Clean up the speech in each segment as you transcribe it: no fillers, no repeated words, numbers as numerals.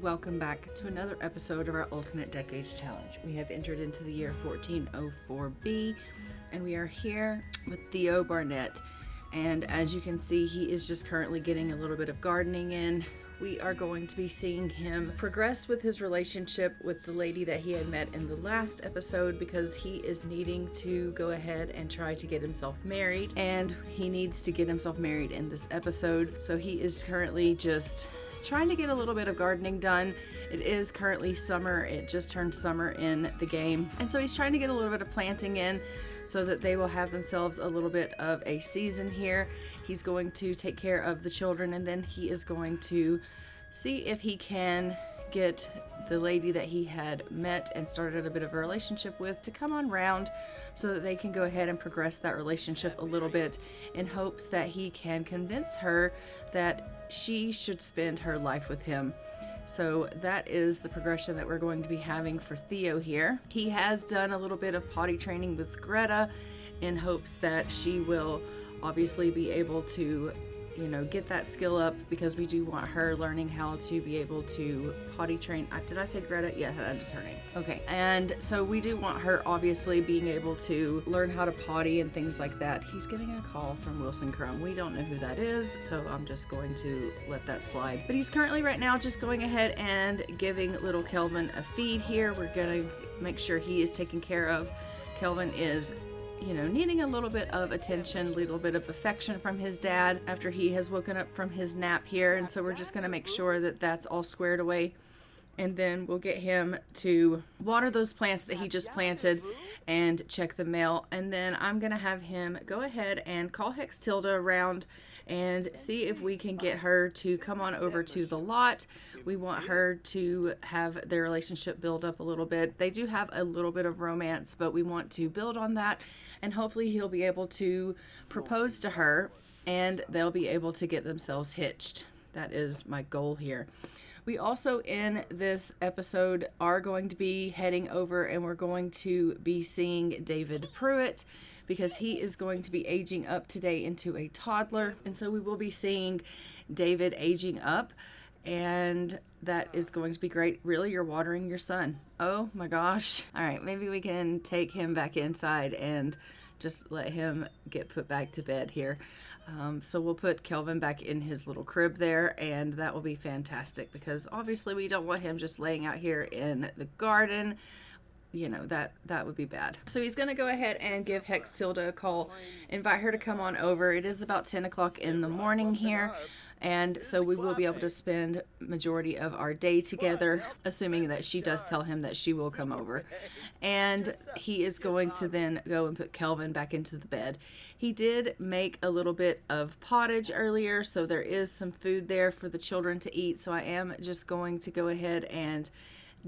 welcome back to another episode of our Ultimate Decades Challenge. We have entered into the year 1404B, and we are here with Theo Barnett. And as you can see, he is just currently getting a little bit of gardening in. We are going to be seeing him progress with his relationship with the lady that he had met in the last episode, because he is needing to go ahead and try to get himself married, and he needs to get himself married in this episode. So he is currently just trying to get a little bit of gardening done. It is currently summer. It just turned summer in the game. And so he's trying to get a little bit of planting in so that they will have themselves a little bit of a season here. He's going to take care of the children, and then he is going to see if he can get the lady that he had met and started a bit of a relationship with to come on round so that they can go ahead and progress that relationship a little bit, in hopes that he can convince her that she should spend her life with him. So that is the progression that we're going to be having for Theo here. He has done a little bit of potty training with Greta in hopes that she will obviously be able to, get that skill up, because we do want her learning how to be able to potty train. Did I say Greta? Yeah, that is her name. Okay. And so we do want her obviously being able to learn how to potty and things like that. He's getting a call from Wilson Crumb. We don't know who that is, so I'm just going to let that slide. But he's currently right now just going ahead and giving little Kelvin a feed here. We're going to make sure he is taken care of. Kelvin is needing a little bit of attention, a little bit of affection from his dad after he has woken up from his nap here. And so we're just going to make sure that that's all squared away. And then we'll get him to water those plants that he just planted and check the mail. And then I'm going to have him go ahead and call Hextilda around and see if we can get her to come on over to the lot. We want her to have their relationship build up a little bit. They do have a little bit of romance, but we want to build on that, and hopefully he'll be able to propose to her and they'll be able to get themselves hitched. That is my goal here. We also, in this episode, are going to be heading over and we're going to be seeing David Pruitt, because he is going to be aging up today into a toddler. And so we will be seeing David aging up, and that is going to be great. Really, you're watering your son. Oh my gosh. All right, maybe we can take him back inside and just let him get put back to bed here. So we'll put Kelvin back in his little crib there, and that will be fantastic, because obviously we don't want him just laying out here in the garden. That would be bad. So he's going to go ahead and give Hextilda a call, invite her to come on over. It is about 10 o'clock in the morning here. And so we will be able to spend majority of our day together, assuming that she does tell him that she will come over. And he is going to then go and put Kelvin back into the bed. He did make a little bit of pottage earlier, so there is some food there for the children to eat. So I am just going to go ahead and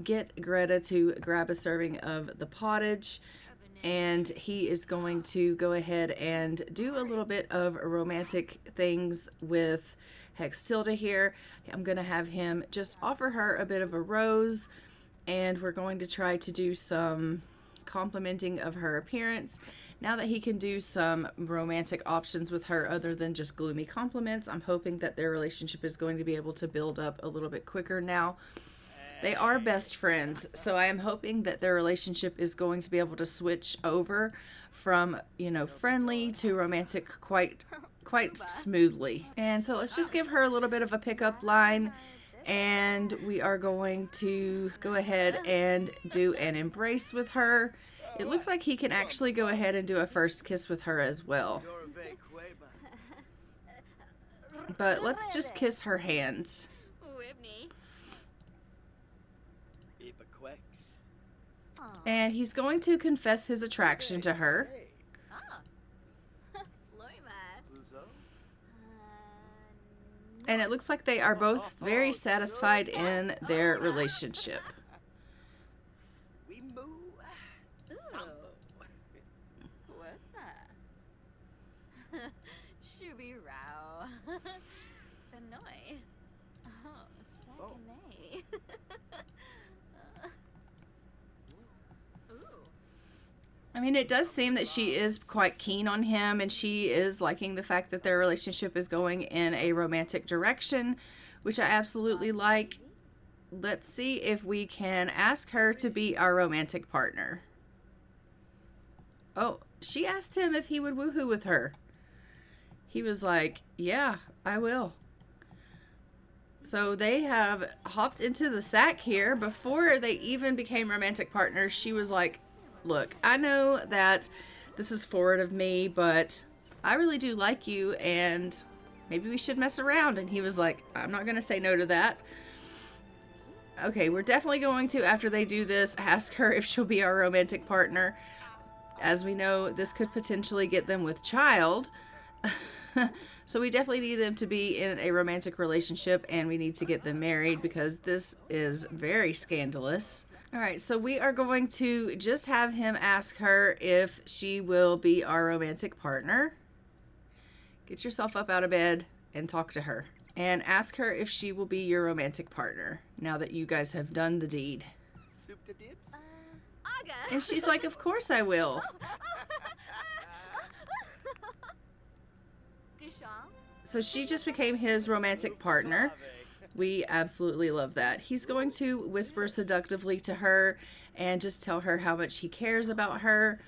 get Greta to grab a serving of the pottage, and he is going to go ahead and do a little bit of romantic things with Hextilda here. I'm going to have him just offer her a bit of a rose, and we're going to try to do some complimenting of her appearance. Now that he can do some romantic options with her other than just gloomy compliments, I'm hoping that their relationship is going to be able to build up a little bit quicker now. They are best friends, so I am hoping that their relationship is going to be able to switch over from, friendly to romantic quite smoothly. And so let's just give her a little bit of a pickup line, and we are going to go ahead and do an embrace with her. It looks like he can actually go ahead and do a first kiss with her as well. But let's just kiss her hands. And he's going to confess his attraction to her. And it looks like they are both very satisfied in their relationship. I mean, it does seem that she is quite keen on him, and she is liking the fact that their relationship is going in a romantic direction, which I absolutely like. let's see if we can ask her to be our romantic partner. Oh, she asked him if he would woohoo with her. He was like, yeah, I will. So they have hopped into the sack here. Before they even became romantic partners, she was like, look, I know that this is forward of me, but I really do like you, and maybe we should mess around. And he was like, I'm not going to say no to that. Okay, we're definitely going to, after they do this, ask her if she'll be our romantic partner. As we know, this could potentially get them with child. So we definitely need them to be in a romantic relationship, and we need to get them married because this is very scandalous. All right, so we are going to just have him ask her if she will be our romantic partner. Get yourself up out of bed and talk to her. And ask her if she will be your romantic partner now that you guys have done the deed. And she's like, of course I will. So she just became his romantic partner. We absolutely love that. He's going to whisper seductively to her and just tell her how much he cares about her.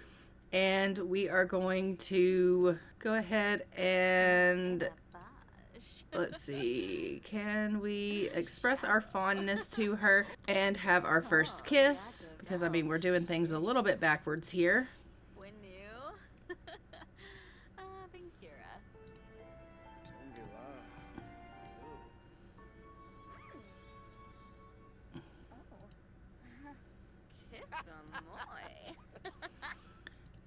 And we are going to go ahead and, let's see, can we express our fondness to her and have our first kiss? Because, I mean, we're doing things a little bit backwards here.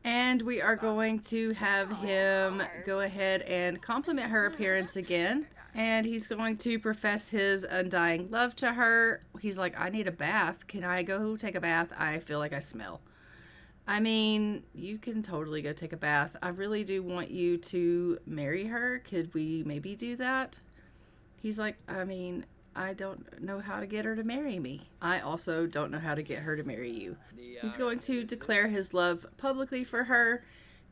And we are going to have him go ahead and compliment her appearance again. And he's going to profess his undying love to her. He's like, I need a bath. Can I go take a bath? I feel like I smell. I mean, you can totally go take a bath. I really do want you to marry her. Could we maybe do that? He's like, I mean, I don't know how to get her to marry me. I also don't know how to get her to marry you. He's going to declare his love publicly for her.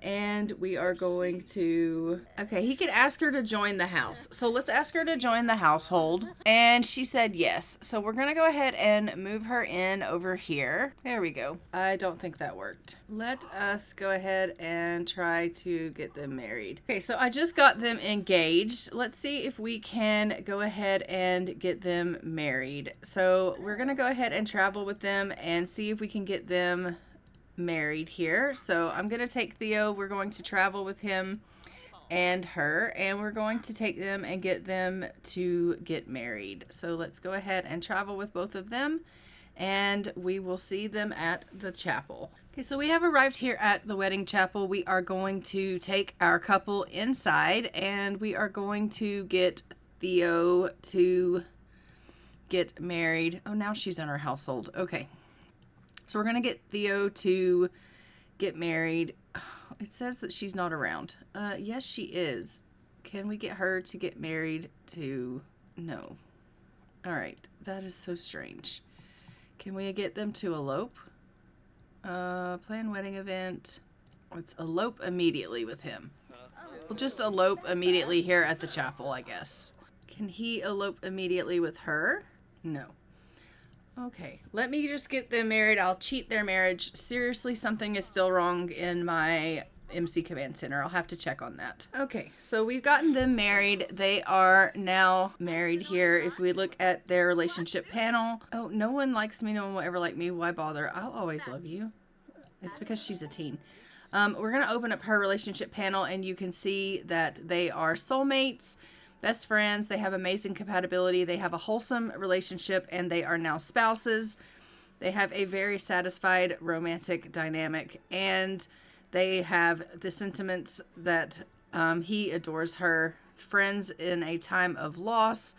And we are going to... Okay, he could ask her to join the house. So let's ask her to join the household. And she said yes. So we're going to go ahead and move her in over here. There we go. I don't think that worked. Let us go ahead and try to get them married. Okay, so I just got them engaged. Let's see if we can go ahead and get them married. So we're going to go ahead and travel with them and see if we can get them married here. So I'm going to take Theo. We're going to travel with him and her, and we're going to take them and get them to get married. So let's go ahead and travel with both of them, and we will see them at the chapel. Okay, so we have arrived here at the wedding chapel. We are going to take our couple inside, and we are going to get Theo to get married. Oh, now she's in her household. Okay. So we're going to get Theo to get married. It says that she's not around. Yes, she is. Can we get her to get married to... No. All right. That is so strange. Can we get them to elope? Plan wedding event. Let's elope immediately with him. We'll just elope immediately here at the chapel, I guess. Can he elope immediately with her? No. Okay, let me just get them married. I'll cheat their marriage. Seriously, something is still wrong in my MC Command Center. I'll have to check on that. Okay, so we've gotten them married. They are now married here. If we look at their relationship panel. Oh, no one likes me. No one will ever like me. Why bother? I'll always love you. It's because she's a teen. We're going to open up her relationship panel, and you can see that they are soulmates. Best friends, they have amazing compatibility, they have a wholesome relationship, and they are now spouses. They have a very satisfied romantic dynamic, and they have the sentiments that he adores her, friends in a time of loss,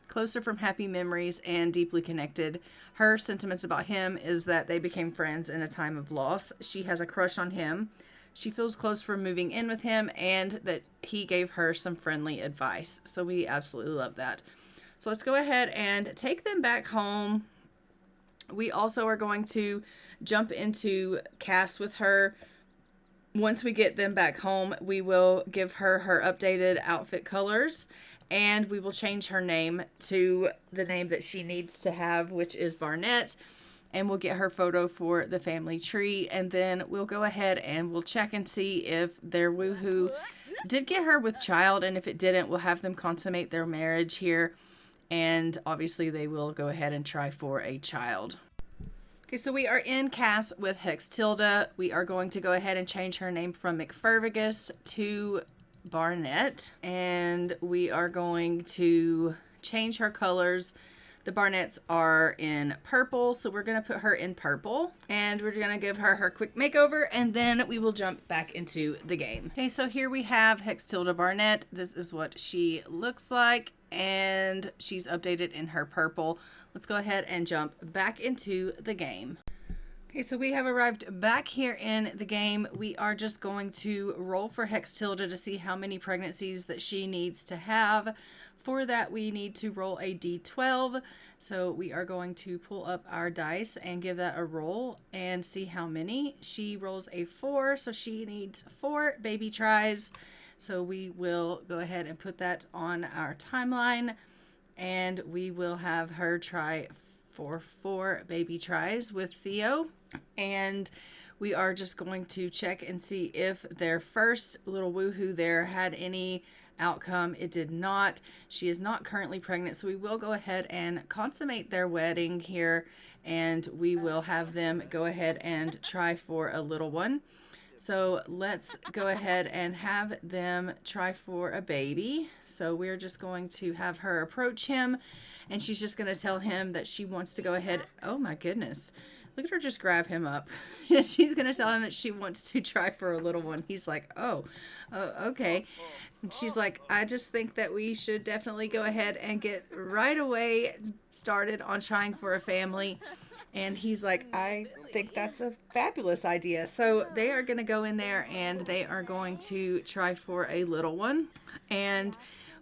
closer from happy memories, and deeply connected. Her sentiments about him is that they became friends in a time of loss. She has a crush on him. She feels close from moving in with him, and that he gave her some friendly advice. So we absolutely love that. So let's go ahead and take them back home. We also are going to jump into Cass with her. Once we get them back home, we will give her her updated outfit colors, And we will change her name to the name that she needs to have, which is Barnett. And we'll get her photo for the family tree. And then we'll go ahead and we'll check and see if their woohoo did get her with child. And if it didn't, we'll have them consummate their marriage here. And obviously they will go ahead and try for a child. Okay, so we are in Cass with Hextilda. We are going to go ahead and change her name from McFervigus to Barnett. And we are going to change her colors. The Barnetts are in purple, so we're going to put her in purple. And we're going to give her her quick makeover, and then we will jump back into the game. Okay, so here we have Hextilda Barnett. This is what she looks like, and she's updated in her purple. Let's go ahead and jump back into the game. Okay, so we have arrived back here in the game. We are just going to roll for Hextilda to see how many pregnancies that she needs to have. For that, we need to roll a d12. So we are going to pull up our dice and give that a roll and see how many. She rolls a 4, so she needs 4 baby tries. So we will go ahead and put that on our timeline, and we will have her try for 4 baby tries with Theo. And we are just going to check and see if their first little woohoo there had any outcome. It did not. She is not currently pregnant, so we will go ahead and consummate their wedding here, and we will have them go ahead and try for a little one. So let's go ahead and have them try for a baby. So we're just going to have her approach him, and she's just going to tell him that she wants to go ahead. Oh my goodness. Look at her just grab him up. She's going to tell him that she wants to try for a little one. He's like, oh, okay. And she's like, I just think that we should definitely go ahead and get right away started on trying for a family. And he's like, I think that's a fabulous idea. So they are going to go in there and they are going to try for a little one. And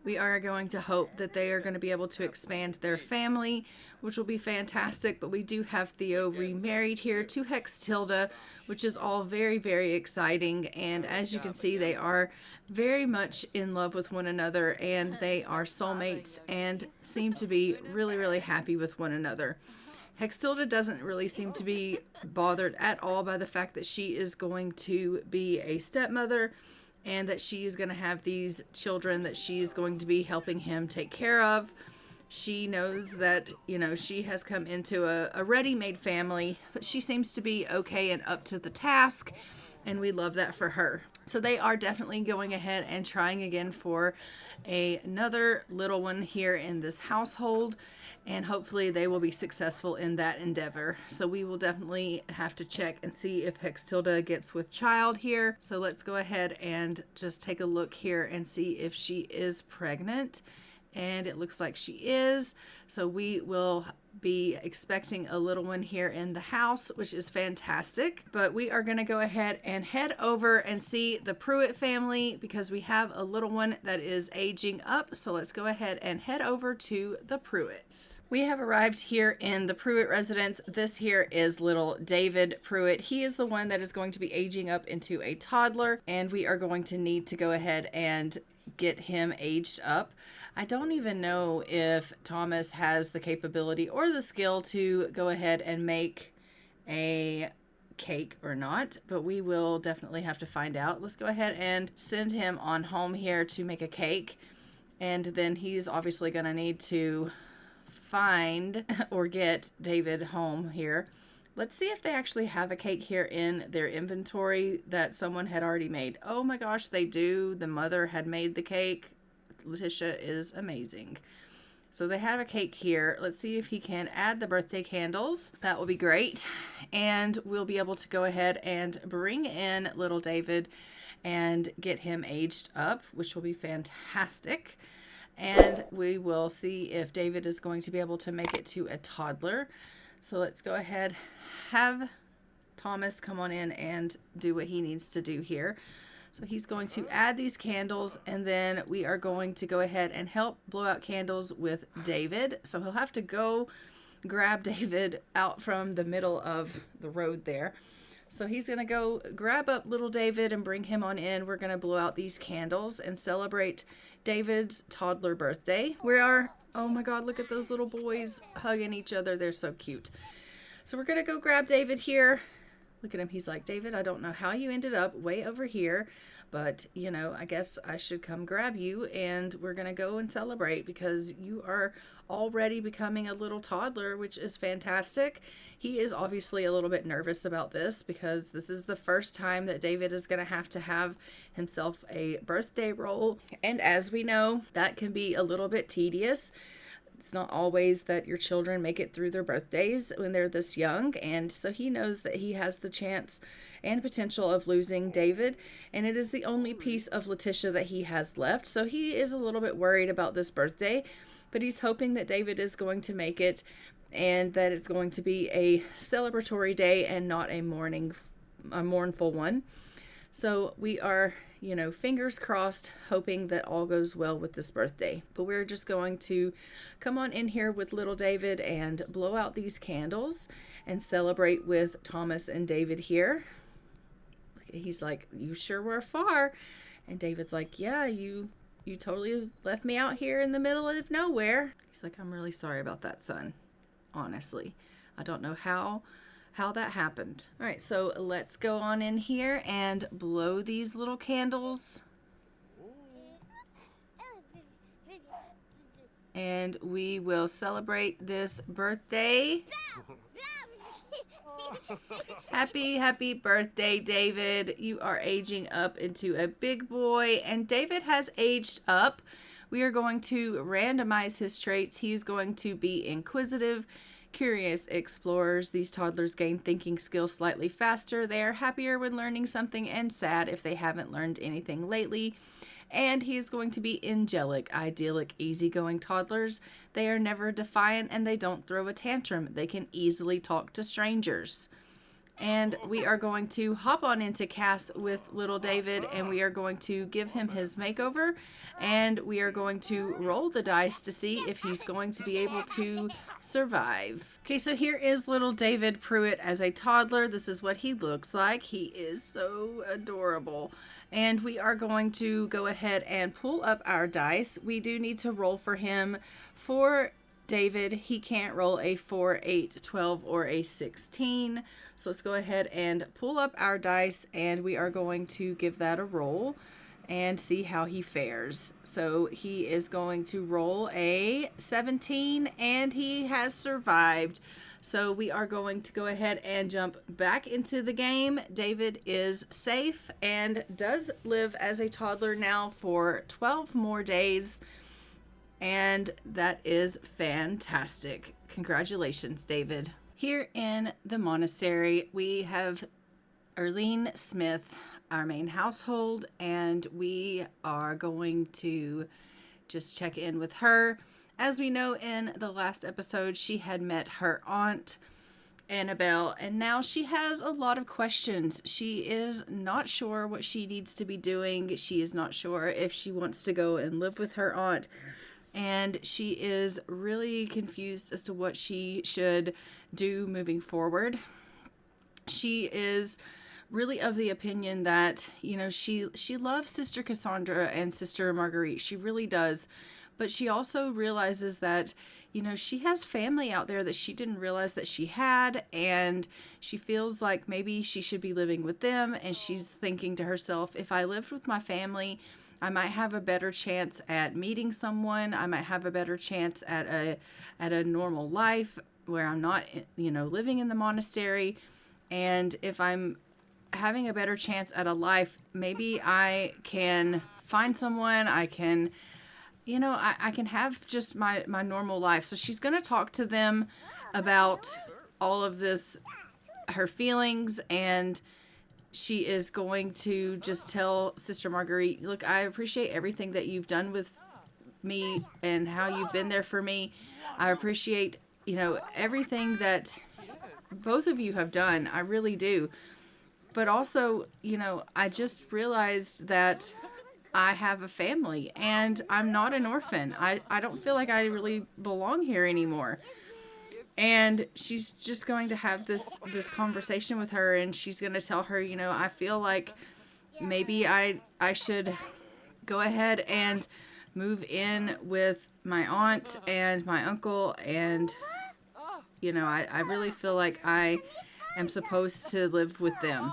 we are going to hope that they are going to be able to expand their family, which will be fantastic. But we do have Theo remarried here to Hextilda, which is all very, very exciting. And as you can see, they are very much in love with one another, and they are soulmates and seem to be really, really happy with one another. Hextilda doesn't really seem to be bothered at all by the fact that she is going to be a stepmother, and that she is going to have these children that she is going to be helping him take care of. She knows that, you know, she has come into a ready-made family, but she seems to be okay and up to the task, and we love that for her. So they are definitely going ahead and trying again for another little one here in this household, and hopefully they will be successful in that endeavor. So we will definitely have to check and see if Hextilda gets with child here. So let's go ahead and just take a look here and see if she is pregnant. And it looks like she is. So we will be expecting a little one here in the house, which is fantastic. But we are going to go ahead and head over and see the Pruitt family because we have a little one that is aging up. So let's go ahead and head over to the Pruitts. We have arrived here in the Pruitt residence. This here is little David Pruitt. He is the one that is going to be aging up into a toddler, and we are going to need to go ahead and get him aged up. I don't even know if Thomas has the capability or the skill to go ahead and make a cake or not, but we will definitely have to find out. Let's go ahead and send him on home here to make a cake, and then he's obviously going to need to find or get David home here. Let's see if they actually have a cake here in their inventory that someone had already made. Oh my gosh, they do. The mother had made the cake. Letitia is amazing. So they have a cake here. Let's see if he can add the birthday candles. That will be great. And we'll be able to go ahead and bring in little David and get him aged up, which will be fantastic. And we will see if David is going to be able to make it to a toddler. So let's go ahead, have Thomas come on in and do what he needs to do here. So he's going to add these candles, and then we are going to go ahead and help blow out candles with David. So he'll have to go grab David out from the middle of the road there. So he's going to go grab up little David and bring him on in. We're going to blow out these candles and celebrate David's toddler birthday. We are, oh my God, look at those little boys hugging each other. They're so cute. So we're going to go grab David here. Look at him. He's like, David, I don't know how you ended up way over here, but, you know, I guess I should come grab you, and we're going to go and celebrate because you are already becoming a little toddler, which is fantastic. He is obviously a little bit nervous about this because this is the first time that David is going to have himself a birthday roll. And as we know, that can be a little bit tedious. It's not always that your children make it through their birthdays when they're this young, and so he knows that he has the chance and potential of losing David, and it is the only piece of Letitia that he has left, so he is a little bit worried about this birthday, but he's hoping that David is going to make it and that it's going to be a celebratory day and not a mournful one. So we are, you know, fingers crossed, hoping that all goes well with this birthday. But we're just going to come on in here with little David and blow out these candles and celebrate with Thomas and David here. He's like, you sure were far. And David's like, yeah, you totally left me out here in the middle of nowhere. He's like, I'm really sorry about that, son. Honestly, I don't know how that happened. All right, so let's go on in here and blow these little candles. And we will celebrate this birthday. Happy birthday, David. You are aging up into a big boy, and David has aged up. We are going to randomize his traits. He's going to be inquisitive, curious explorers. These toddlers gain thinking skills slightly faster. They are happier when learning something and sad if they haven't learned anything lately. And he is going to be angelic, idyllic, easygoing toddlers. They are never defiant and they don't throw a tantrum. They can easily talk to strangers. And we are going to hop on into Cass with little David, and we are going to give him his makeover, and we are going to roll the dice to see if he's going to be able to survive. Okay, so here is little David Pruitt as a toddler. This is what he looks like. He is so adorable. And we are going to go ahead and pull up our dice. We do need to roll for him. For David, he can't roll a 4, 8, 12, or a 16. So let's go ahead and pull up our dice, and we are going to give that a roll and see how he fares. So he is going to roll a 17, and he has survived. So we are going to go ahead and jump back into the game. David is safe and does live as a toddler now for 12 more days. And that is fantastic. Congratulations, David. Here in the monastery, we have Erlene Smith, our main household, and we are going to just check in with her. As we know, in the last episode, she had met her aunt, Annabelle, and now she has a lot of questions. She is not sure what she needs to be doing. She is not sure if she wants to go and live with her aunt. And she is really confused as to what she should do moving forward. She is really of the opinion that, you know, she loves Sister Cassandra and Sister Marguerite. She really does. But she also realizes that, you know, she has family out there that she didn't realize that she had. And she feels like maybe she should be living with them. And she's thinking to herself, if I lived with my family, I might have a better chance at meeting someone. I might have a better chance at a normal life where I'm not, you know, living in the monastery. And if I'm having a better chance at a life, maybe I can find someone. I can, you know, I can have just my normal life. So she's going to talk to them about all of this, her feelings, and she is going to just tell Sister Marguerite, look, I appreciate everything that you've done with me and how you've been there for me. I appreciate, you know, everything that both of you have done. I really do. But also, you know, I just realized that I have a family and I'm not an orphan. I don't feel like I really belong here anymore. And she's just going to have this conversation with her, and she's going to tell her, you know, I feel like maybe I should go ahead and move in with my aunt and my uncle, and you know, I really feel like I am supposed to live with them.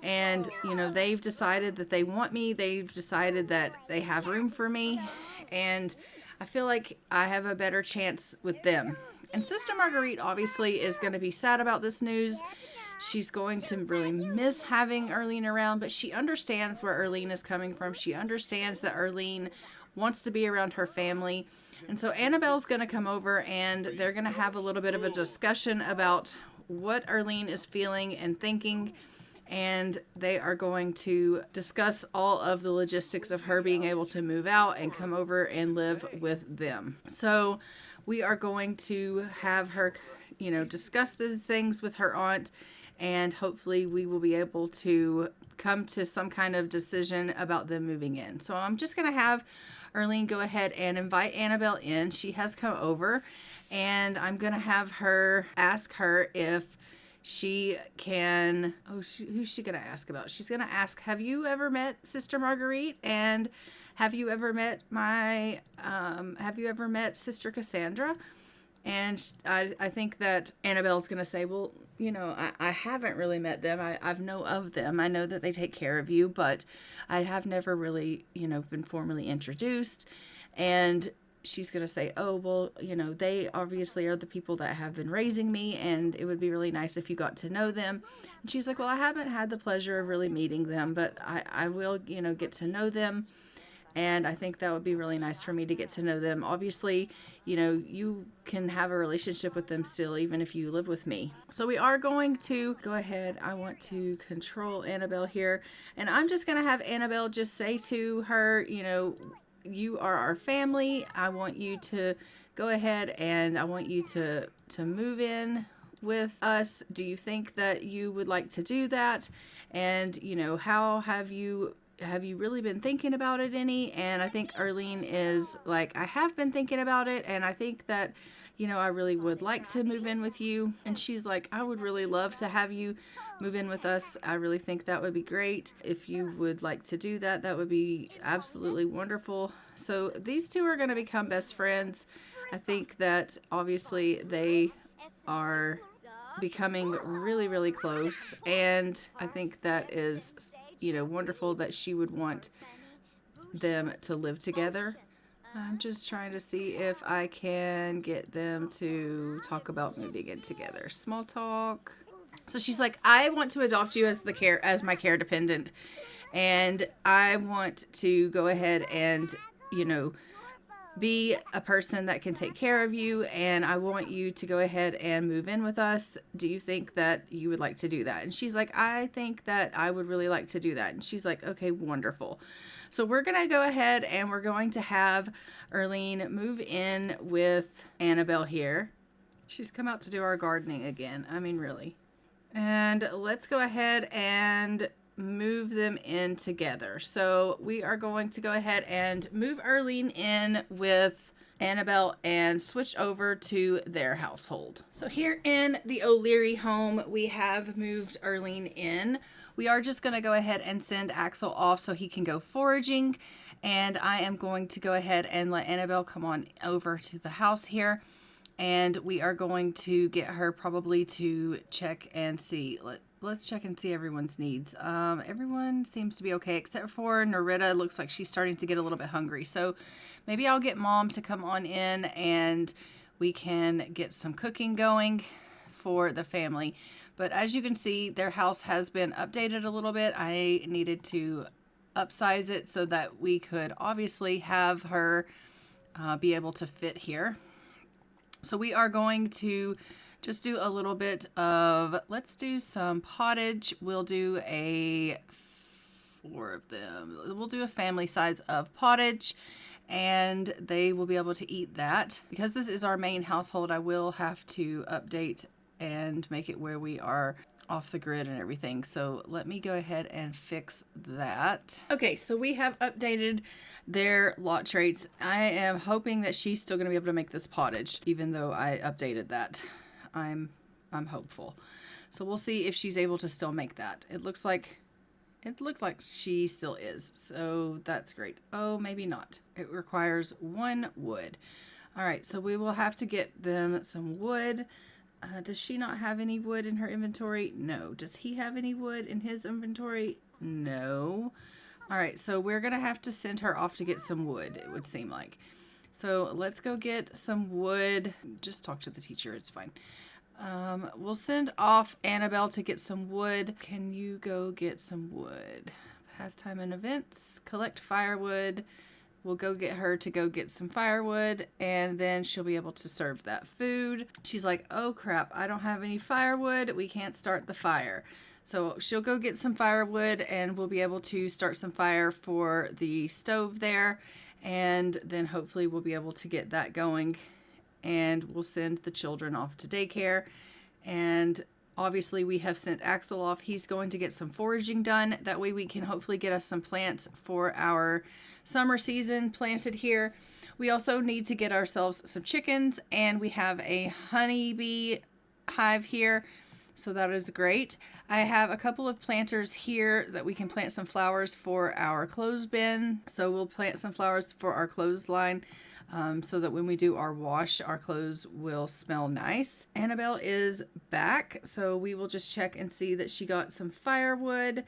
And, you know, they've decided that they want me. They've decided that they have room for me. And I feel like I have a better chance with them. And Sister Marguerite obviously is going to be sad about this news. She's going to really miss having Erlene around, but she understands where Erlene is coming from. She understands that Erlene wants to be around her family. And so Annabelle's going to come over, and they're going to have a little bit of a discussion about what Erlene is feeling and thinking. And they are going to discuss all of the logistics of her being able to move out and come over and live with them. So we are going to have her, you know, discuss these things with her aunt, and hopefully we will be able to come to some kind of decision about them moving in. So I'm just going to have Erlene go ahead and invite Annabelle in. She has come over, and I'm going to have her ask her if she can, who's she going to ask about? She's going to ask, have you ever met Sister Marguerite? And have you ever met Sister Cassandra? And I think that Annabelle's going to say, well, you know, I haven't really met them. I've know of them. I know that they take care of you, but I have never really, you know, been formally introduced. And she's going to say, oh, well, you know, they obviously are the people that have been raising me, and it would be really nice if you got to know them. And she's like, well, I haven't had the pleasure of really meeting them, but I will, you know, get to know them. And I think that would be really nice for me to get to know them. Obviously, you know, you can have a relationship with them still, even if you live with me. So we are going to go ahead. I want to control Annabelle here. And I'm just going to have Annabelle just say to her, you know, you are our family. I want you to go ahead and I want you to move in with us. Do you think that you would like to do that? And, you know, how have you really been thinking about it any? And I think Erlene is like, I have been thinking about it, and I think that, you know, I really would like to move in with you. And she's like, I would really love to have you move in with us. I really think that would be great. If you would like to do that, that would be absolutely wonderful. So these two are going to become best friends. I think that obviously they are becoming really, really close. And I think that is, you know, wonderful that she would want them to live together. I'm just trying to see if I can get them to talk about moving in together. Small talk. So she's like, I want to adopt you as my care dependent, and I want to go ahead and, you know, be a person that can take care of you, and I want you to go ahead and move in with us. Do you think that you would like to do that? And she's like, I think that I would really like to do that. And she's like, okay, wonderful. So we're going to go ahead and we're going to have Erlene move in with Annabelle here. She's come out to do our gardening again. I mean, really. And let's go ahead and move them in together. So we are going to go ahead and move Erlene in with Annabelle and switch over to their household. So here in the O'Leary home, we have moved Erlene in. We are just going to go ahead and send Axel off so he can go foraging. And I am going to go ahead and let Annabelle come on over to the house here. And we are going to get her probably to check and see. Let's check and see everyone's needs. Everyone seems to be okay except for Nerita. Looks like she's starting to get a little bit hungry. So maybe I'll get Mom to come on in and we can get some cooking going for the family. But as you can see, their house has been updated a little bit. I needed to upsize it so that we could obviously have her be able to fit here. So we are going to just do a little bit of, let's do some pottage. We'll do 4 of them. We'll do a family size of pottage, and they will be able to eat that. Because this is our main household, I will have to update and make it where we are off the grid and everything. So let me go ahead and fix that. Okay, so we have updated their lot traits. I am hoping that she's still going to be able to make this pottage, even though I updated that. I'm hopeful. So we'll see if she's able to still make that. It looks like It looked like she still is, so that's great. Oh, maybe not. It requires 1 wood. All right, so we will have to get them some wood. Does she not have any wood in her inventory? No. Does he have any wood in his inventory? No. All right, so we're going to have to send her off to get some wood, it would seem like. So let's go get some wood. Just talk to the teacher, it's fine. We'll send off Annabelle to get some wood. Can you go get some wood? Pastime and events, collect firewood. We'll go get her to go get some firewood, and then she'll be able to serve that food. She's like, oh crap, I don't have any firewood. We can't start the fire. So she'll go get some firewood, and we'll be able to start some fire for the stove there. And then hopefully we'll be able to get that going, and we'll send the children off to daycare. And obviously we have sent Axel off. He's going to get some foraging done. That way we can hopefully get us some plants for our summer season planted here. We also need to get ourselves some chickens, and we have a honeybee hive here. So that is great. I have a couple of planters here that we can plant some flowers for our clothes bin. So we'll plant some flowers for our clothesline. So that when we do our wash, our clothes will smell nice. Annabelle is back, so we will just check and see that she got some firewood,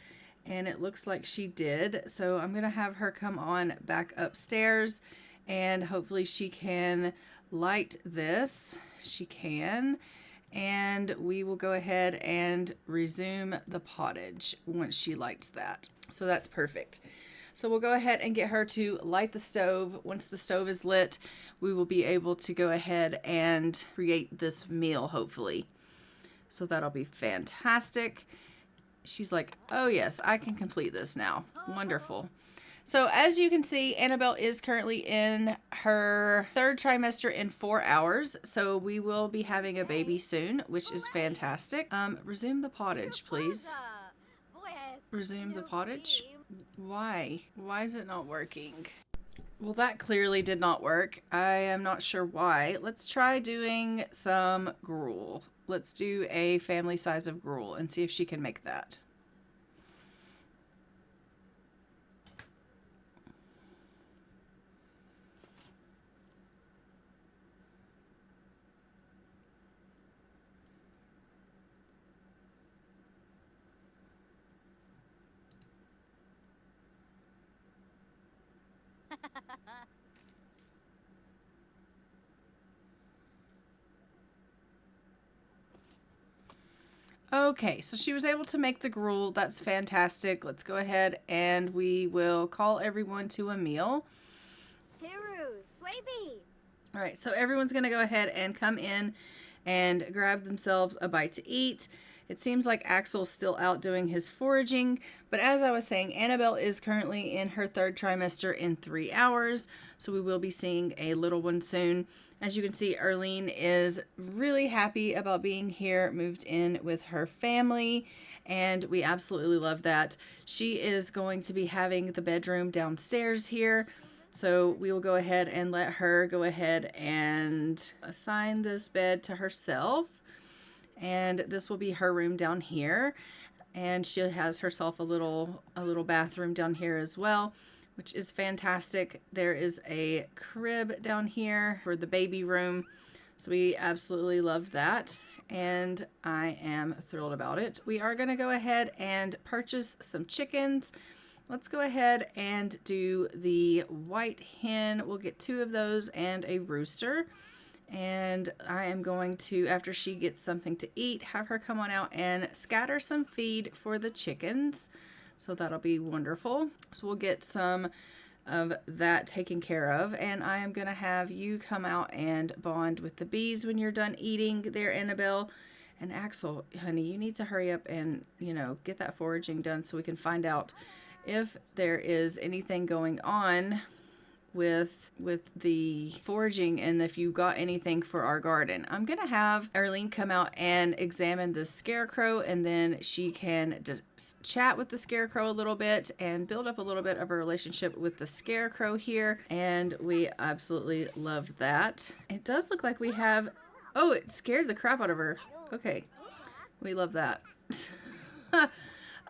and it looks like she did. So I'm gonna have her come on back upstairs, and hopefully she can light this. She can, and we will go ahead and resume the pottage once she lights that. So that's perfect. So we'll go ahead and get her to light the stove. Once the stove is lit, we will be able to go ahead and create this meal, hopefully. So that'll be fantastic. She's like, oh yes, I can complete this now. Wonderful. So as you can see, Annabelle is currently in her 3rd trimester in 4 hours. So we will be having a baby soon, which is fantastic. Resume the pottage, please. Resume the pottage. Why? Why is it not working? Well, that clearly did not work. I am not sure why. Let's try doing some gruel. Let's do a family size of gruel and see if she can make that. Okay, so she was able to make the gruel. That's fantastic. Let's go ahead and we will call everyone to a meal. All right, so everyone's going to go ahead and come in and grab themselves a bite to eat. It seems like Axel's still out doing his foraging, but as I was saying, Annabelle is currently in her 3rd trimester in 3 hours, so we will be seeing a little one soon. As you can see, Arlene is really happy about being here, moved in with her family, and we absolutely love that. She is going to be having the bedroom downstairs here, so we will go ahead and let her go ahead and assign this bed to herself. And this will be her room down here, and she has herself a little bathroom down here as well, which is fantastic. There is a crib down here for the baby room, so we absolutely love that, and I am thrilled about it. We are going to go ahead and purchase some chickens. Let's go ahead and do the white hen. We'll get 2 of those and a rooster. And I am going to, after she gets something to eat, have her come on out and scatter some feed for the chickens. So that'll be wonderful. So we'll get some of that taken care of. And I am going to have you come out and bond with the bees when you're done eating there, Annabelle. And Axel, honey, you need to hurry up and, get that foraging done so we can find out if there is anything going on with the foraging and if you got anything for our garden. I'm gonna have Arlene come out and examine the scarecrow, and then she can just chat with the scarecrow a little bit and build up a little bit of a relationship with the scarecrow here, and we absolutely love that. It does look like we have, oh, it scared the crap out of her. Okay, we love that.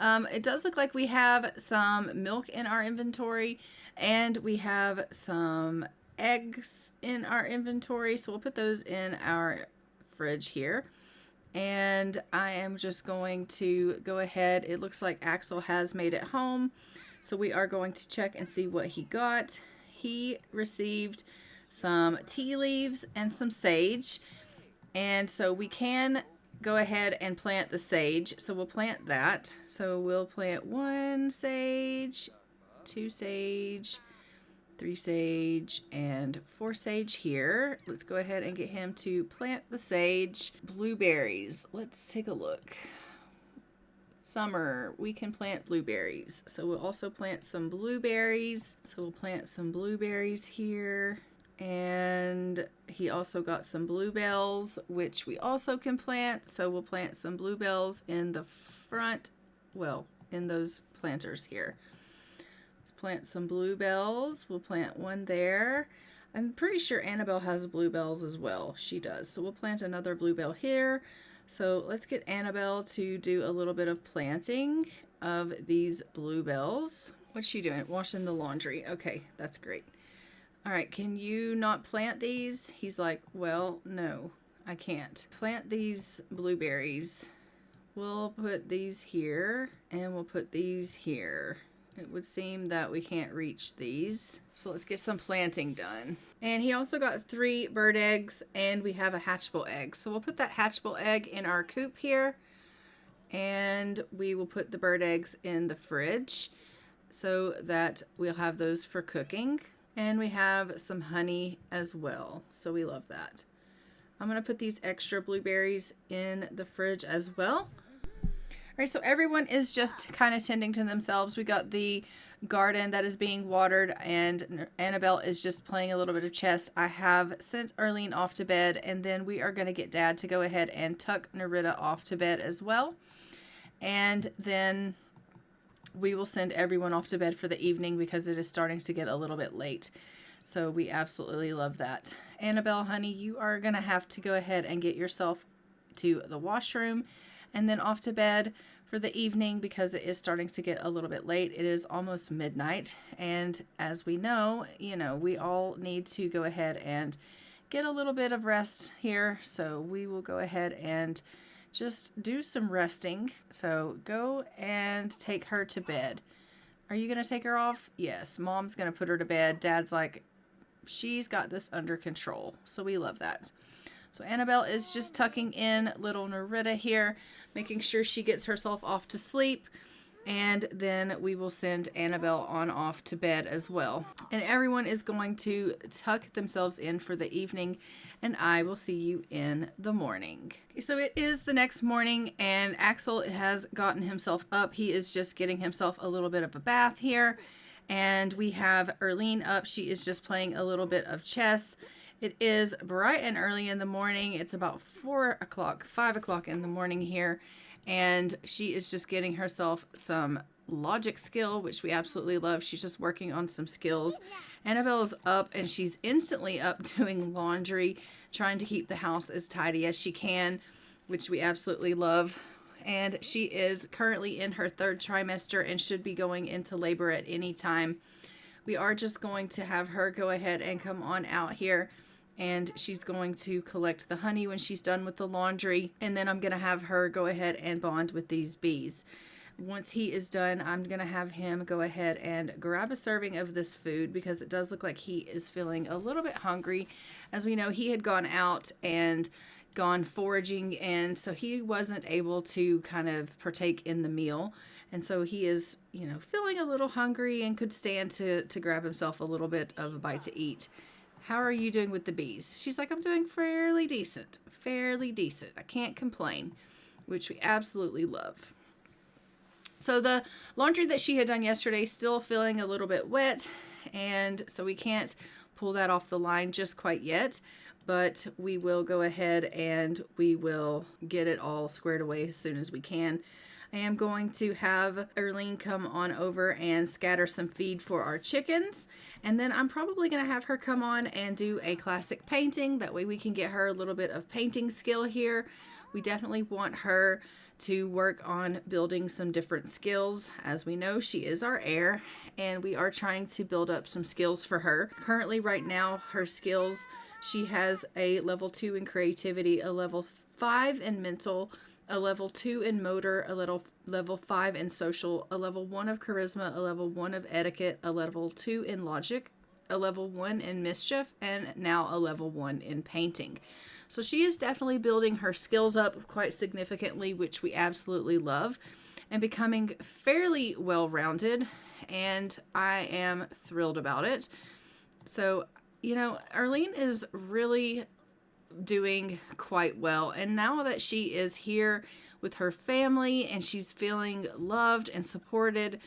It does look like we have some milk in our inventory, and we have some eggs in our inventory. So we'll put those in our fridge here. And I am just going to go ahead. It looks like Axel has made it home. So we are going to check and see what he got. He received some tea leaves and some sage. And so we can go ahead and plant the sage. So we'll plant that. So we'll plant 1 sage, 2 sage, 3 sage, and 4 sage here. Let's go ahead and get him to plant the sage. Blueberries. Let's take a look. Summer, we can plant blueberries. So we'll also plant some blueberries. So we'll plant some blueberries here. And he also got some bluebells, which we also can plant. So we'll plant some bluebells in the front, well, in those planters here. Let's plant some bluebells. We'll plant one there. I'm pretty sure Annabelle has bluebells as well. She does. So we'll plant another bluebell here. So let's get Annabelle to do a little bit of planting of these bluebells. What's she doing? Washing the laundry. Okay, that's great. All right, can you not plant these? He's like, well, no, I can't. Plant these blueberries. We'll put these here, and we'll put these here. It would seem that we can't reach these. So let's get some planting done. And he also got 3 bird eggs, and we have a hatchable egg. So we'll put that hatchable egg in our coop here, and we will put the bird eggs in the fridge so that we'll have those for cooking. And we have some honey as well. So we love that. I'm going to put these extra blueberries in the fridge as well. All right, so everyone is just kind of tending to themselves. We got the garden that is being watered, and Annabelle is just playing a little bit of chess. I have sent Arlene off to bed, and then we are going to get Dad to go ahead and tuck Nerita off to bed as well. And then we will send everyone off to bed for the evening because it is starting to get a little bit late. So we absolutely love that. Annabelle, honey, you are going to have to go ahead and get yourself to the washroom and then off to bed for the evening because it is starting to get a little bit late. It is almost midnight. And as we know, we all need to go ahead and get a little bit of rest here. So we will go ahead and just do some resting. So go and take her to bed. Are you going to take her off? Yes. Mom's going to put her to bed. Dad's like, she's got this under control. So we love that. So Annabelle is just tucking in little Nerita here, making sure she gets herself off to sleep. And then we will send Annabelle on off to bed as well. And everyone is going to tuck themselves in for the evening, and I will see you in the morning. Okay, so it is the next morning, and Axel has gotten himself up. He is just getting himself a little bit of a bath here. And we have Arlene up. She is just playing a little bit of chess. It is bright and early in the morning. It's about 4 o'clock, 5 o'clock in the morning here. And she is just getting herself some logic skill, which we absolutely love. She's just working on some skills. Annabelle's up, and she's instantly up doing laundry, trying to keep the house as tidy as she can, which we absolutely love. And she is currently in her 3rd trimester and should be going into labor at any time. We are just going to have her go ahead and come on out here, and she's going to collect the honey when she's done with the laundry. And then I'm going to have her go ahead and bond with these bees. Once he is done, I'm going to have him go ahead and grab a serving of this food because it does look like he is feeling a little bit hungry. As we know, he had gone out and gone foraging, and so he wasn't able to kind of partake in the meal. And so he is, feeling a little hungry and could stand to grab himself a little bit of a bite to eat. How are you doing with the bees? She's like, I'm doing fairly decent. I can't complain, which we absolutely love. So the laundry that she had done yesterday still feeling a little bit wet, and so we can't pull that off the line just quite yet, but we will go ahead and we will get it all squared away as soon as we can. I am going to have Arlene come on over and scatter some feed for our chickens. And then I'm probably going to have her come on and do a classic painting. That way we can get her a little bit of painting skill here, We definitely want her to work on building some different skills. As we know, she is our heir, and we are trying to build up some skills for her. Currently, right now, her skills, she has a level 2 in creativity, a level 5 in mental, a level 2 in motor, a level 5 in social, a level 1 of charisma, a level 1 of etiquette, a level 2 in logic, a level 1 in mischief, and now a level 1 in painting. So she is definitely building her skills up quite significantly, which we absolutely love, and becoming fairly well-rounded, and I am thrilled about it. So, you know, Arlene is really doing quite well, and now that she is here with her family and she's feeling loved and supported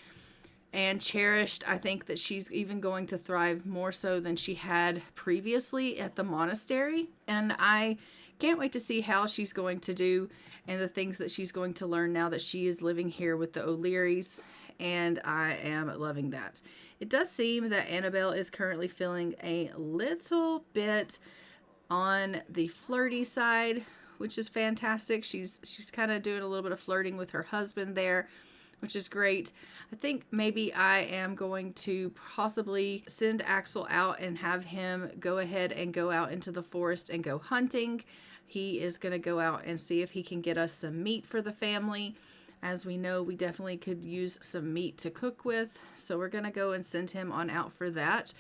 and cherished, I think that she's even going to thrive more so than she had previously at the monastery. And I can't wait to see how she's going to do and the things that she's going to learn now that she is living here with the O'Learys, and I am loving that. It does seem that Annabelle is currently feeling a little bit on the flirty side, which is fantastic. She's kind of doing a little bit of flirting with her husband there, which is great. I think maybe I am going to possibly send Axel out and have him go ahead and go out into the forest and go hunting. He is going to go out and see if he can get us some meat for the family. As we know, we definitely could use some meat to cook with. So we're going to go and send him on out for that.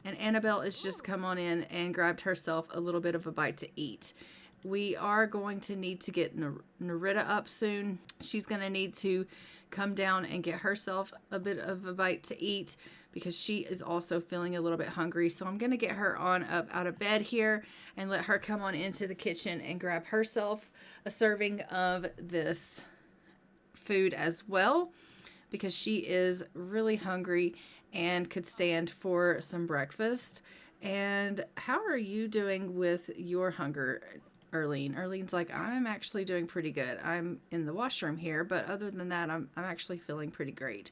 And Annabelle has just come on in and grabbed herself a little bit of a bite to eat. We are going to need to get Nerita up soon. She's going to need to come down and get herself a bit of a bite to eat because she is also feeling a little bit hungry. So I'm going to get her on up out of bed here and let her come on into the kitchen and grab herself a serving of this food as well, because she is really hungry and could stand for some breakfast. And how are you doing with your hunger, Arlene? Arlene's like, I'm actually doing pretty good. I'm in the washroom here, but other than that, I'm actually feeling pretty great.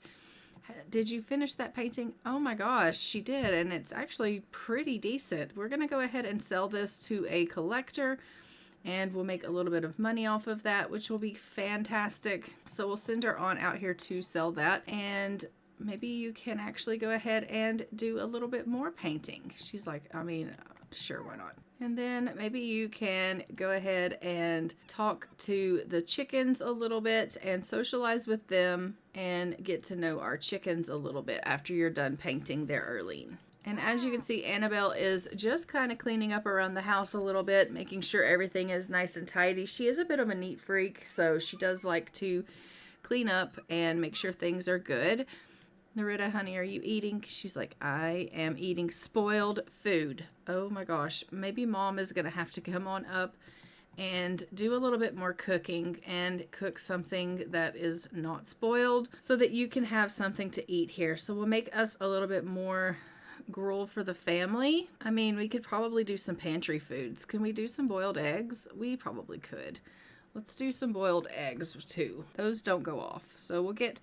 Did you finish that painting? Oh my gosh, she did, and it's actually pretty decent. We're gonna go ahead and sell this to a collector, and we'll make a little bit of money off of that, which will be fantastic. So we'll send her on out here to sell that, and maybe you can actually go ahead and do a little bit more painting. She's like, I mean, sure, why not? And then maybe you can go ahead and talk to the chickens a little bit and socialize with them and get to know our chickens a little bit after you're done painting there, Arlene. And as you can see, Annabelle is just kind of cleaning up around the house a little bit, making sure everything is nice and tidy. She is a bit of a neat freak, so she does like to clean up and make sure things are good. Nerita, honey, are you eating? She's like, I am eating spoiled food. Oh my gosh. Maybe mom is going to have to come on up and do a little bit more cooking and cook something that is not spoiled so that you can have something to eat here. So we'll make us a little bit more gruel for the family. I mean, we could probably do some pantry foods. Can we do some boiled eggs? We probably could. Let's do some boiled eggs too. Those don't go off. So we'll get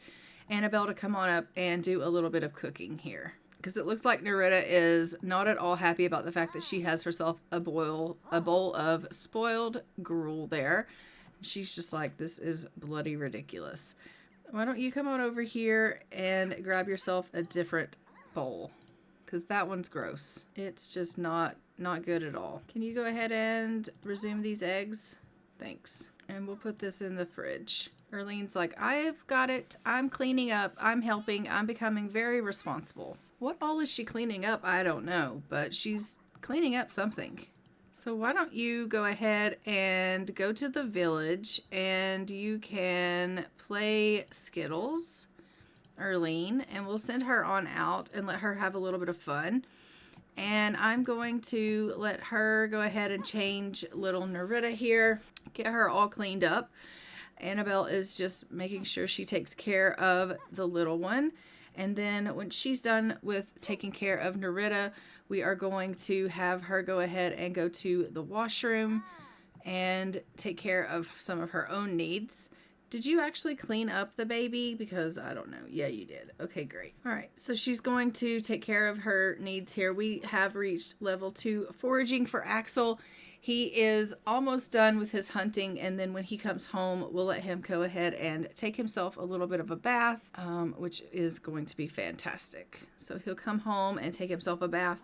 Annabelle to come on up and do a little bit of cooking here, because it looks like Nerita is not at all happy about the fact that she has herself a bowl of spoiled gruel there. She's just like, this is bloody ridiculous. Why don't you come on over here and grab yourself a different bowl, because that one's gross. It's just not good at all. Can you go ahead and resume these eggs? Thanks. And we'll put this in the fridge. Arlene's like, I've got it. I'm cleaning up. I'm helping. I'm becoming very responsible. What all is she cleaning up? I don't know, but she's cleaning up something. So why don't you go ahead and go to the village and you can play Skittles, Arlene, and we'll send her on out and let her have a little bit of fun. And I'm going to let her go ahead and change little Nerita here, get her all cleaned up. Annabelle is just making sure she takes care of the little one. And then when she's done with taking care of Nerita, we are going to have her go ahead and go to the washroom and take care of some of her own needs. Did you actually clean up the baby? Because I don't know. Yeah, you did. Okay, great. All right, so she's going to take care of her needs here. We have reached level 2 foraging for Axel. He is almost done with his hunting, and then when he comes home, we'll let him go ahead and take himself a little bit of a bath, which is going to be fantastic. So he'll come home and take himself a bath.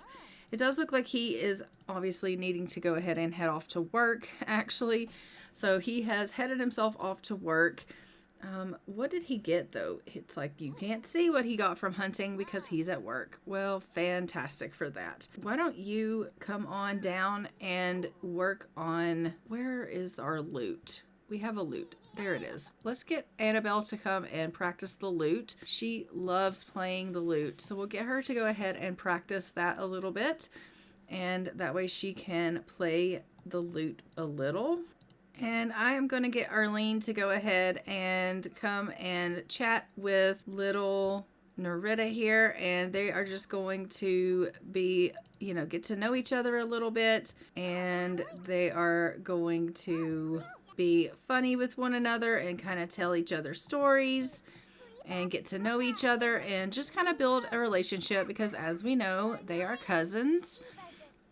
It does look like he is obviously needing to go ahead and head off to work, actually. So he has headed himself off to work. What did he get, though? It's like you can't see what he got from hunting because he's at work. Well, fantastic for that. Why don't you come on down and work on, where is our lute? We have a lute. There it is. Let's get Annabelle to come and practice the lute. She loves playing the lute. So we'll get her to go ahead and practice that a little bit. And that way she can play the lute a little. And I am going to get Arlene to go ahead and come and chat with little Nerida here. And they are just going to be, get to know each other a little bit. And they are going to be funny with one another and kind of tell each other stories and get to know each other and just kind of build a relationship, because as we know, they are cousins.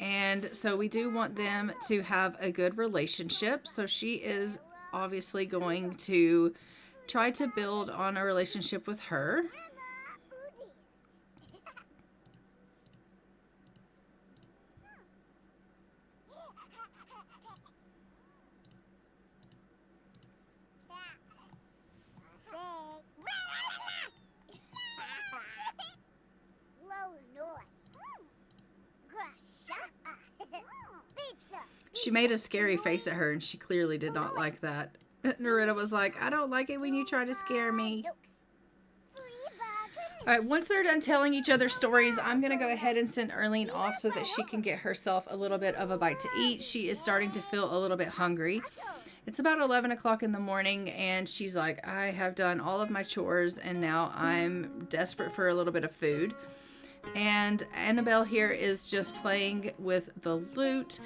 And so we do want them to have a good relationship. So she is obviously going to try to build on a relationship with her. She made a scary face at her, and she clearly did not like that. Nerida was like, I don't like it when you try to scare me. Alright, once they're done telling each other stories, I'm going to go ahead and send Arlene off so that she can get herself a little bit of a bite to eat. She is starting to feel a little bit hungry. It's about 11 o'clock in the morning, and she's like, I have done all of my chores, and now I'm desperate for a little bit of food. And Annabelle here is just playing with the lute,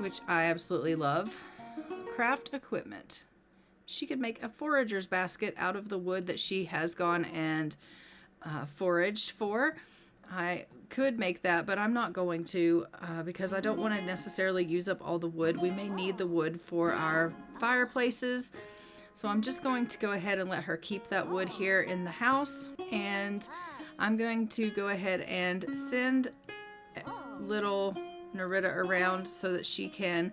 which I absolutely love. Craft equipment. She could make a forager's basket out of the wood that she has gone and foraged for. I could make that, but I'm not going to because I don't want to necessarily use up all the wood. We may need the wood for our fireplaces. So I'm just going to go ahead and let her keep that wood here in the house. And I'm going to go ahead and send little Nerida around so that she can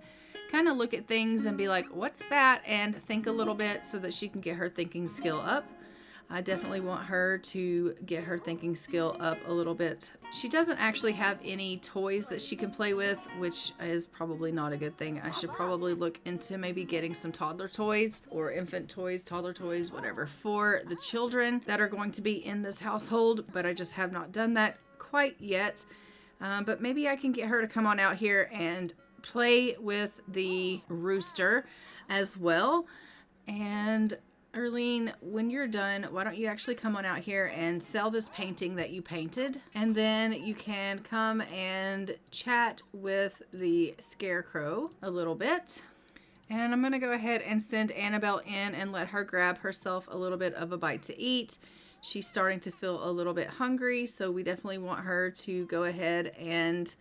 kind of look at things and be like, what's that? And think a little bit so that she can get her thinking skill up. I definitely want her to get her thinking skill up a little bit. She doesn't actually have any toys that she can play with, which is probably not a good thing. I should probably look into maybe getting some toddler toys or infant toys, toddler toys, whatever, for the children that are going to be in this household, but I just have not done that quite yet. But maybe I can get her to come on out here and play with the rooster as well. And Arlene, when you're done, why don't you actually come on out here and sell this painting that you painted? And then you can come and chat with the scarecrow a little bit. And I'm going to go ahead and send Annabelle in and let her grab herself a little bit of a bite to eat. She's starting to feel a little bit hungry, so we definitely want her to go ahead and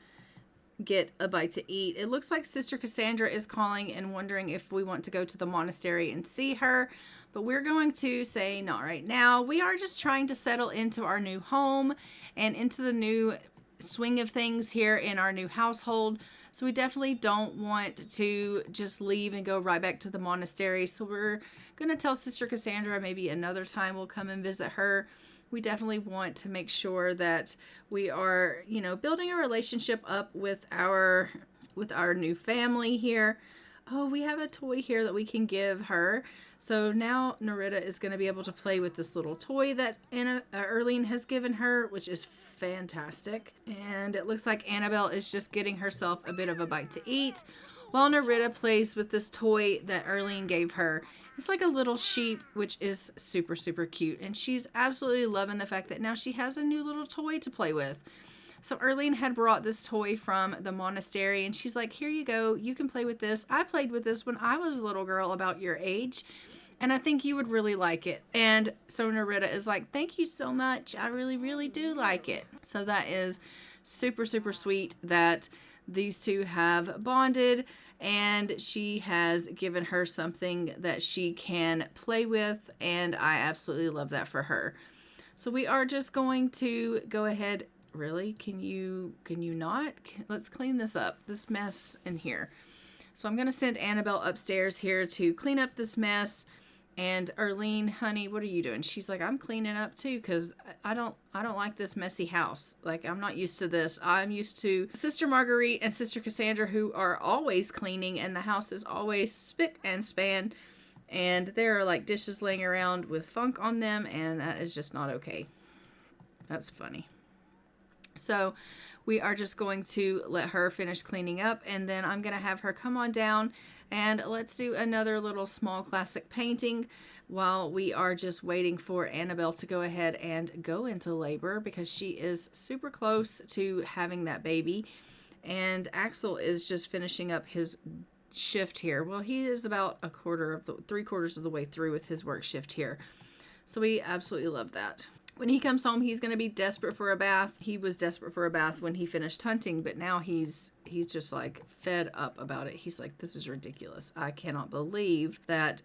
get a bite to eat. It looks like Sister Cassandra is calling and wondering if we want to go to the monastery and see her, but we're going to say not right now. We are just trying to settle into our new home and into the new swing of things here in our new household. So we definitely don't want to just leave and go right back to the monastery. So we're going to tell Sister Cassandra maybe another time we'll come and visit her. We definitely want to make sure that we are, building a relationship up with our new family here. Oh, we have a toy here that we can give her. So now Nerida is going to be able to play with this little toy that Arlene has given her, which is fantastic. And it looks like Annabelle is just getting herself a bit of a bite to eat while Nerida plays with this toy that Arlene gave her. It's like a little sheep, which is super, super cute. And she's absolutely loving the fact that now she has a new little toy to play with. So Arlene had brought this toy from the monastery, and she's like, here you go. You can play with this. I played with this when I was a little girl about your age, and I think you would really like it. And so Nerida is like, thank you so much. I really, really do like it. So that is super, super sweet that these two have bonded and she has given her something that she can play with, and I absolutely love that for her. So we are just going to go ahead. Really? Can you not? Let's clean this up, this mess in here. So I'm going to send Annabelle upstairs here to clean up this mess. And Arlene, honey, what are you doing? She's like, I'm cleaning up too, because I don't like this messy house. Like, I'm not used to this. I'm used to Sister Marguerite and Sister Cassandra, who are always cleaning, and the house is always spick and span. And there are like dishes laying around with funk on them, and that is just not okay. That's funny. So we are just going to let her finish cleaning up, and then I'm going to have her come on down and let's do another little small classic painting while we are just waiting for Annabelle to go ahead and go into labor, because she is super close to having that baby. And Axel is just finishing up his shift here. Well, he is about 3/4 of the way through with his work shift here. So we absolutely love that. When he comes home, he's going to be desperate for a bath. He was desperate for a bath when he finished hunting, but now he's just like fed up about it. He's like, this is ridiculous. I cannot believe that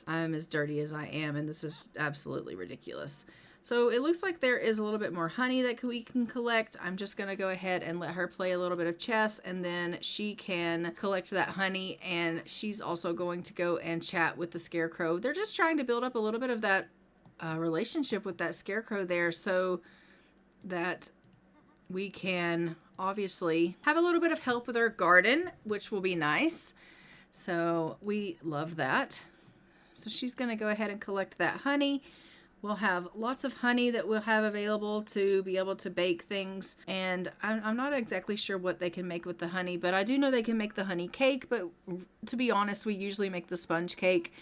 I'm as dirty as I am, and this is absolutely ridiculous. So it looks like there is a little bit more honey that we can collect. I'm just going to go ahead and let her play a little bit of chess, and then she can collect that honey, and she's also going to go and chat with the scarecrow. They're just trying to build up a little bit of that relationship with that scarecrow there, so that we can obviously have a little bit of help with our garden, which will be nice. So we love that. So she's going to go ahead and collect that honey. We'll have lots of honey that we'll have available to be able to bake things, and I'm not exactly sure what they can make with the honey, but I do know they can make the honey cake. But to be honest, we usually make the sponge cake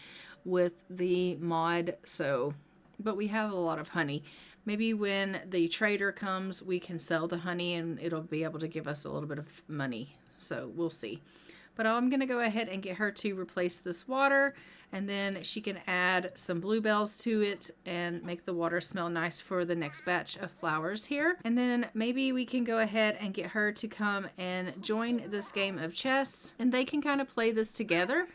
with the mod, but we have a lot of honey. Maybe when the trader comes, we can sell the honey and it'll be able to give us a little bit of money. So we'll see. But I'm going to go ahead and get her to replace this water, and then she can add some bluebells to it and make the water smell nice for the next batch of flowers here. And then maybe we can go ahead and get her to come and join this game of chess, and they can kind of play this together.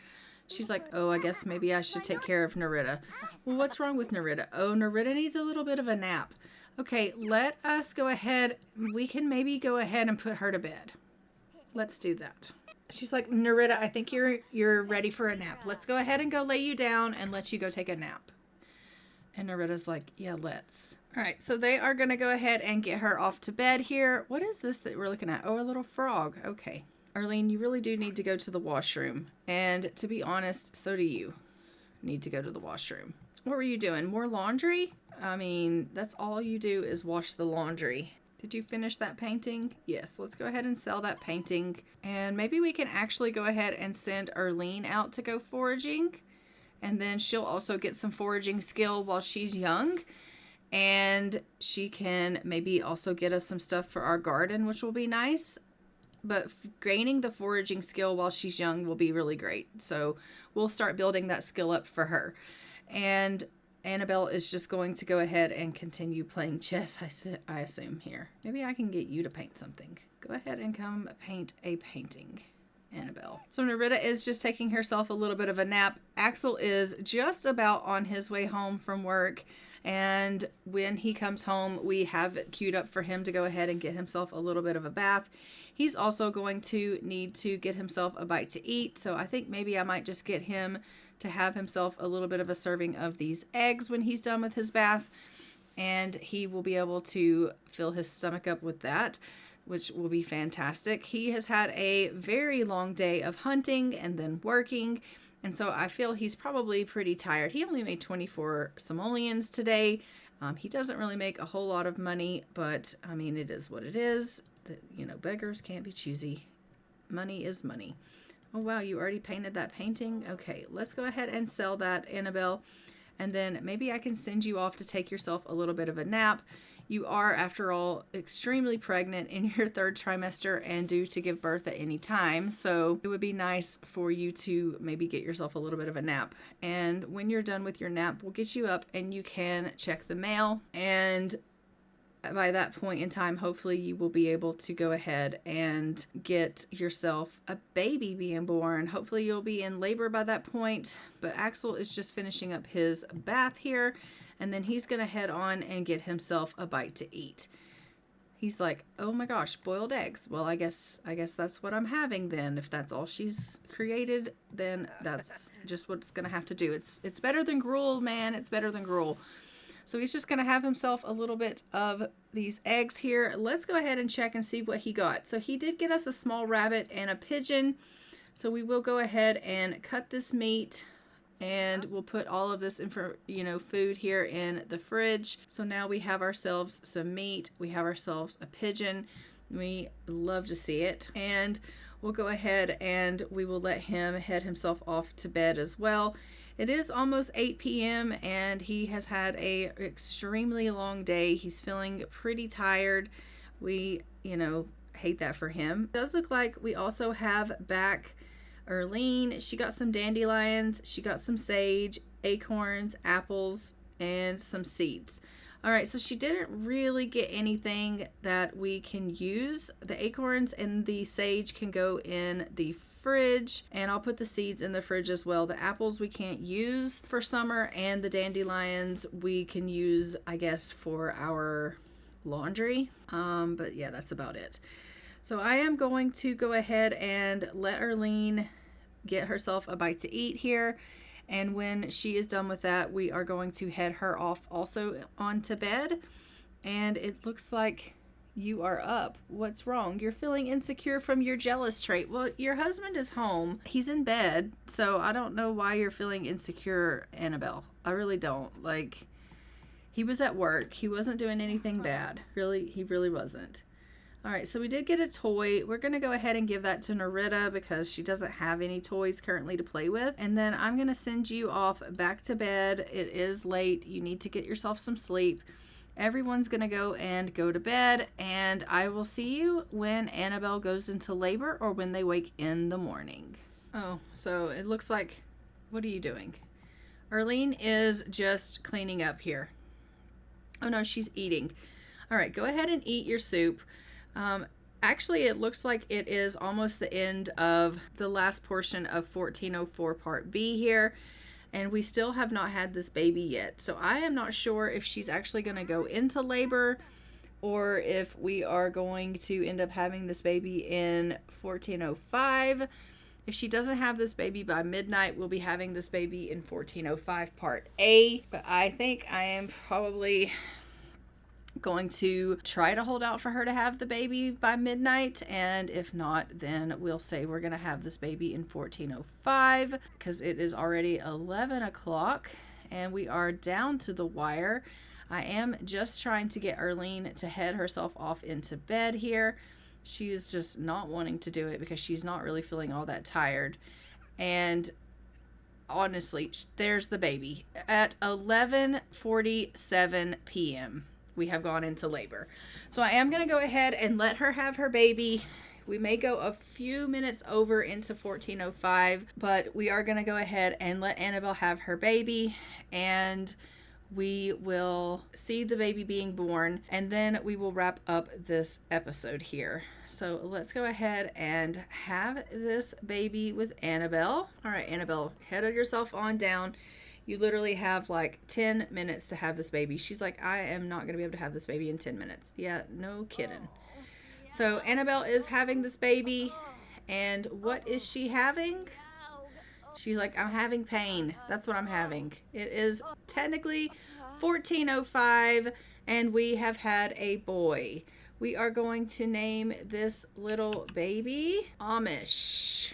She's like, oh, I guess maybe I should take care of Nerida. Well, what's wrong with Nerida? Oh, Nerida needs a little bit of a nap. Okay, let us go ahead. We can maybe go ahead and put her to bed. Let's do that. She's like, Nerida, I think you're ready for a nap. Let's go ahead and go lay you down and let you go take a nap. And Nerida's like, yeah, let's. All right, so they are going to go ahead and get her off to bed here. What is this that we're looking at? Oh, a little frog. Okay. Arlene, you really do need to go to the washroom. And to be honest, so do you need to go to the washroom. What were you doing? More laundry? I mean, that's all you do is wash the laundry. Did you finish that painting? Yes, let's go ahead and sell that painting. And maybe we can actually go ahead and send Arlene out to go foraging. And then she'll also get some foraging skill while she's young. And she can maybe also get us some stuff for our garden, which will be nice. But gaining the foraging skill while she's young will be really great. So we'll start building that skill up for her. And Annabelle is just going to go ahead and continue playing chess, I assume here. Maybe I can get you to paint something. Go ahead and come paint a painting, Annabelle. So Nerida is just taking herself a little bit of a nap. Axel is just about on his way home from work. And when he comes home, we have it queued up for him to go ahead and get himself a little bit of a bath. He's also going to need to get himself a bite to eat. So I think maybe I might just get him to have himself a little bit of a serving of these eggs when he's done with his bath. And he will be able to fill his stomach up with that, which will be fantastic. He has had a very long day of hunting and then working. And so I feel he's probably pretty tired. He only made 24 simoleons today. He doesn't really make a whole lot of money, but I mean, it is what it is. Beggars can't be choosy. Money is money. Oh, wow, you already painted that painting? Okay, let's go ahead and sell that, Annabelle. And then maybe I can send you off to take yourself a little bit of a nap. You are, after all, extremely pregnant in your 3rd trimester and due to give birth at any time. So it would be nice for you to maybe get yourself a little bit of a nap. And when you're done with your nap, we'll get you up and you can check the mail. And by that point in time, hopefully you will be able to go ahead and get yourself a baby being born. Hopefully you'll be in labor by that point. But Axel is just finishing up his bath here, and then he's going to head on and get himself a bite to eat. He's like, oh my gosh, boiled eggs. Well, I guess that's what I'm having then. If that's all she's created, then that's just what it's going to have to do. It's better than gruel, man. It's better than gruel. So he's just going to have himself a little bit of these eggs here. Let's go ahead and check and see what he got. So he did get us a small rabbit and a pigeon. So we will go ahead and cut this meat. And we'll put all of this food here in the fridge. So now we have ourselves some meat. We have ourselves a pigeon. We love to see it. And we'll go ahead and we will let him head himself off to bed as well. It is almost 8 p.m. and he has had a extremely long day. He's feeling pretty tired. We, hate that for him. It does look like we also have back Erlene. She got some dandelions, she got some sage, acorns, apples, and some seeds. All right, so she didn't really get anything that we can use. The acorns and the sage can go in the fridge, and I'll put the seeds in the fridge as well. The apples we can't use for summer, and the dandelions we can use, I guess, for our laundry. But yeah, that's about it. So I am going to go ahead and let Erlene get herself a bite to eat here. And when she is done with that, we are going to head her off also onto bed. And it looks like you are up. What's wrong? You're feeling insecure from your jealous trait. Well, your husband is home. He's in bed. So I don't know why you're feeling insecure, Annabelle. I really don't. He was at work. He wasn't doing anything bad. He really wasn't. All right, so we did get a toy. We're going to go ahead and give that to Narita because she doesn't have any toys currently to play with. And then I'm going to send you off back to bed. It is late. You need to get yourself some sleep. Everyone's going to go to bed, and I will see you when Annabelle goes into labor or when they wake in the morning. Oh, so it looks like, what are you doing? Erlene is just cleaning up here. Oh no, she's eating. All right, go ahead and eat your soup. Actually, it looks like it is almost the end of the last portion of 1404 Part B here, and we still have not had this baby yet. So I am not sure if she's actually going to go into labor or if we are going to end up having this baby in 1405. If she doesn't have this baby by midnight, we'll be having this baby in 1405 Part A. But I think I am probably going to try to hold out for her to have the baby by midnight, and if not, then we'll say we're going to have this baby in 1405 because it is already 11 o'clock and we are down to the wire. I am just trying to get Erlene to head herself off into bed here. She is just not wanting to do it because she's not really feeling all that tired. And honestly, there's the baby. At 11:47 p.m. we have gone into labor. So I am going to go ahead and let her have her baby. We may go a few minutes over into 1405, but we are going to go ahead and let Annabelle have her baby, and we will see the baby being born, and then we will wrap up this episode here. So let's go ahead and have this baby with Annabelle. All right, Annabelle, head yourself on down. You literally have like 10 minutes to have this baby. She's like, I am not going to be able to have this baby in 10 minutes. Yeah, no kidding. So Annabelle is having this baby, and what is she having? She's like, I'm having pain. That's what I'm having. It is technically 1405, and we have had a boy. We are going to name this little baby Amish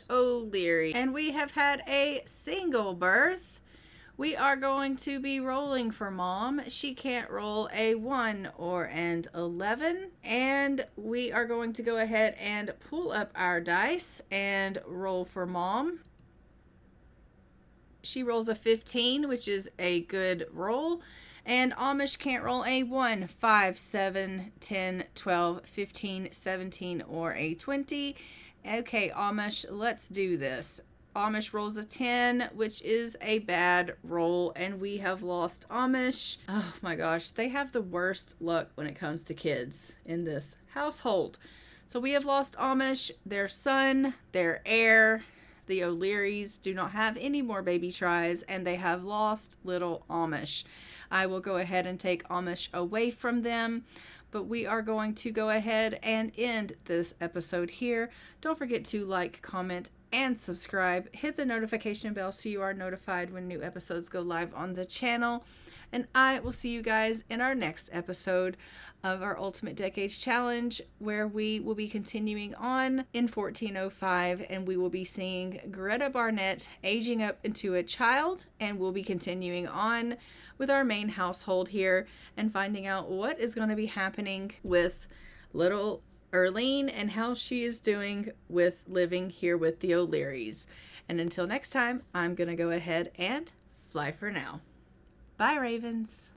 O'Leary. And we have had a single birth. We are going to be rolling for Mom. She can't roll a 1 or an 11. And we are going to go ahead and pull up our dice and roll for Mom. She rolls a 15, which is a good roll. And Amish can't roll a 1, 5, 7, 10, 12, 15, 17, or a 20. Okay, Amish, let's do this. Amish rolls a 10, which is a bad roll, and we have lost Amish. Oh my gosh, they have the worst luck when it comes to kids in this household. So we have lost Amish, their son, their heir. The O'Learys do not have any more baby tries, and they have lost little Amish. I will go ahead and take Amish away from them, but we are going to go ahead and end this episode here. Don't forget to like, comment, and subscribe. Hit the notification bell so you are notified when new episodes go live on the channel. And I will see you guys in our next episode of our Ultimate Decades Challenge, where we will be continuing on in 1405, and we will be seeing Greta Barnett aging up into a child, and we'll be continuing on with our main household here and finding out what is going to be happening with little Erlene and how she is doing with living here with the O'Learys. And until next time, I'm going to go ahead and fly for now. Bye, Ravens.